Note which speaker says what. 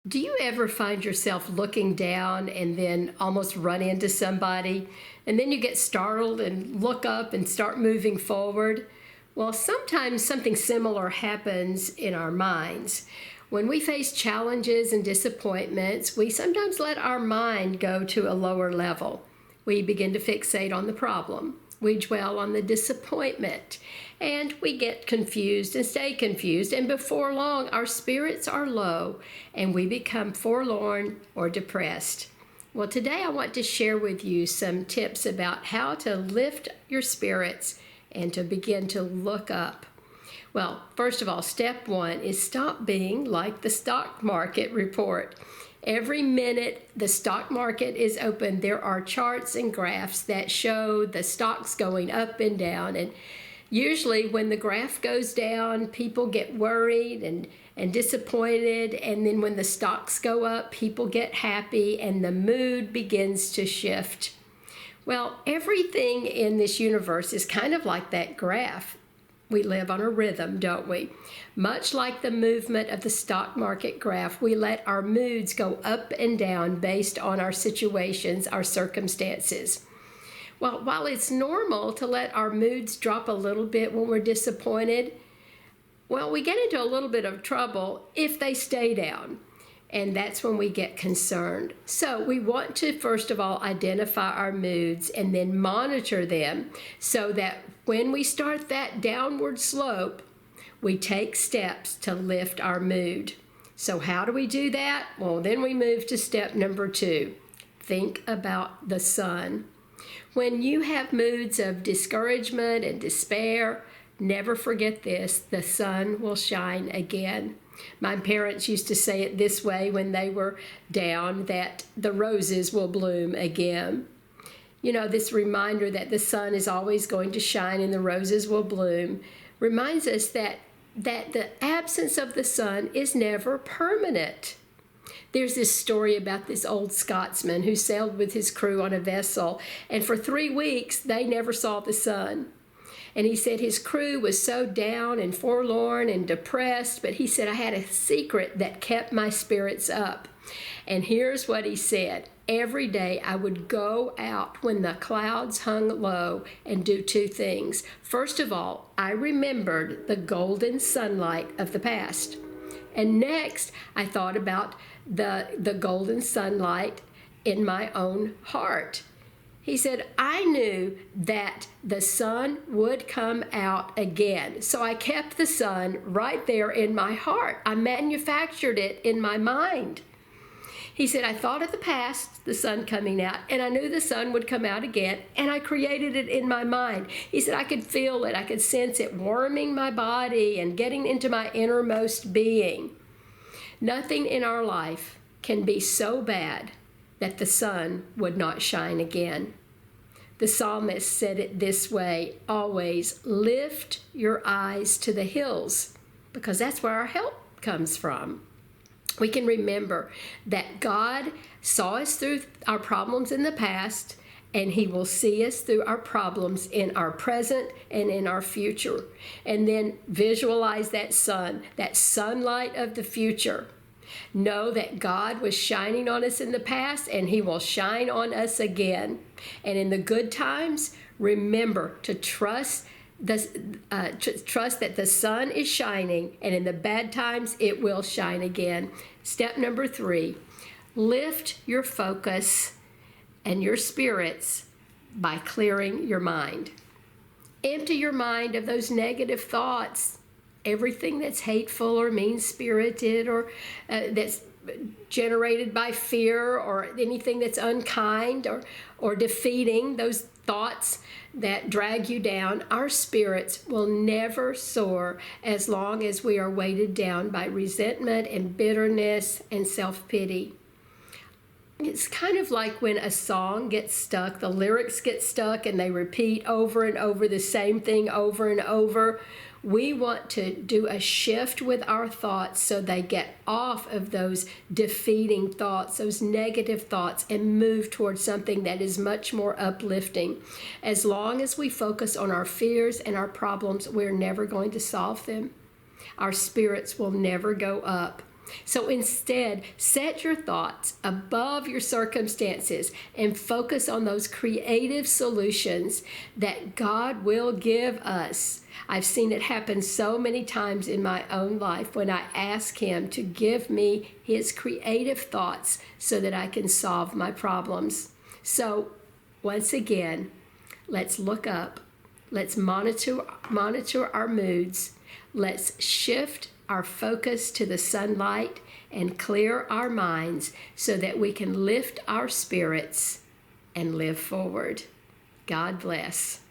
Speaker 1: Do you ever find yourself looking down and then almost run into somebody, and then you get startled and look up and start moving forward? Well, sometimes something similar happens in our minds. When we face challenges and disappointments, we sometimes let our mind go to a lower level. We begin to fixate on the problem. We dwell on the disappointment, and we get confused and stay confused. And before long, our spirits are low and we become forlorn or depressed. Well, today I want to share with you some tips about how to lift your spirits and to begin to look up. Well, first of all, step one is stop being like the stock market report. Every minute the stock market is open, there are charts and graphs that show the stocks going up and down. And usually when the graph goes down, people get worried and disappointed. And then when the stocks go up, people get happy and the mood begins to shift. Well, everything in this universe is kind of like that graph. We live on a rhythm, don't we? Much like the movement of the stock market graph, we let our moods go up and down based on our situations, our circumstances. Well, while it's normal to let our moods drop a little bit when we're disappointed, well, we get into a little bit of trouble if they stay down. And that's when we get concerned. So we want to, first of all, identify our moods and then monitor them so that when we start that downward slope, we take steps to lift our mood. So how do we do that? Well, then we move to step number 2. Think about the sun. When you have moods of discouragement and despair, never forget this: the sun will shine again. My parents used to say it this way when they were down, that the roses will bloom again. You know, this reminder that the sun is always going to shine and the roses will bloom reminds us that the absence of the sun is never permanent. There's this story about this old Scotsman who sailed with his crew on a vessel, and for 3 weeks they never saw the sun. And he said his crew was so down and forlorn and depressed, but he said, I had a secret that kept my spirits up. And here's what he said: every day I would go out when the clouds hung low and do 2 things. First of all, I remembered the golden sunlight of the past. And next, I thought about the golden sunlight in my own heart. He said, I knew that the sun would come out again. So I kept the sun right there in my heart. I manufactured it in my mind. He said, I thought of the past, the sun coming out, and I knew the sun would come out again, and I created it in my mind. He said, I could feel it. I could sense it warming my body and getting into my innermost being. Nothing in our life can be so bad that the sun would not shine again. The psalmist said it this way: always lift your eyes to the hills, because that's where our help comes from. We can remember that God saw us through our problems in the past, and He will see us through our problems in our present and in our future. And then visualize that sun, that sunlight of the future. Know that God was shining on us in the past, and He will shine on us again. And in the good times, remember to trust that the sun is shining, and in the bad times, it will shine again. Step number 3, lift your focus and your spirits by clearing your mind. Empty your mind of those negative thoughts. Everything that's hateful or mean-spirited or that's generated by fear, or anything that's unkind or defeating, those thoughts that drag you down. Our spirits will never soar as long as we are weighted down by resentment and bitterness and self-pity. It's kind of like when a song gets stuck, the lyrics get stuck, and they repeat over and over the same thing over and over. We want to do a shift with our thoughts so they get off of those defeating thoughts, those negative thoughts, and move towards something that is much more uplifting. As long as we focus on our fears and our problems, we're never going to solve them. Our spirits will never go up. So instead, set your thoughts above your circumstances and focus on those creative solutions that God will give us. I've seen it happen so many times in my own life when I ask Him to give me His creative thoughts so that I can solve my problems. So once again, let's look up. Let's monitor our moods. Let's shift our focus to the sunlight and clear our minds so that we can lift our spirits and live forward. God bless.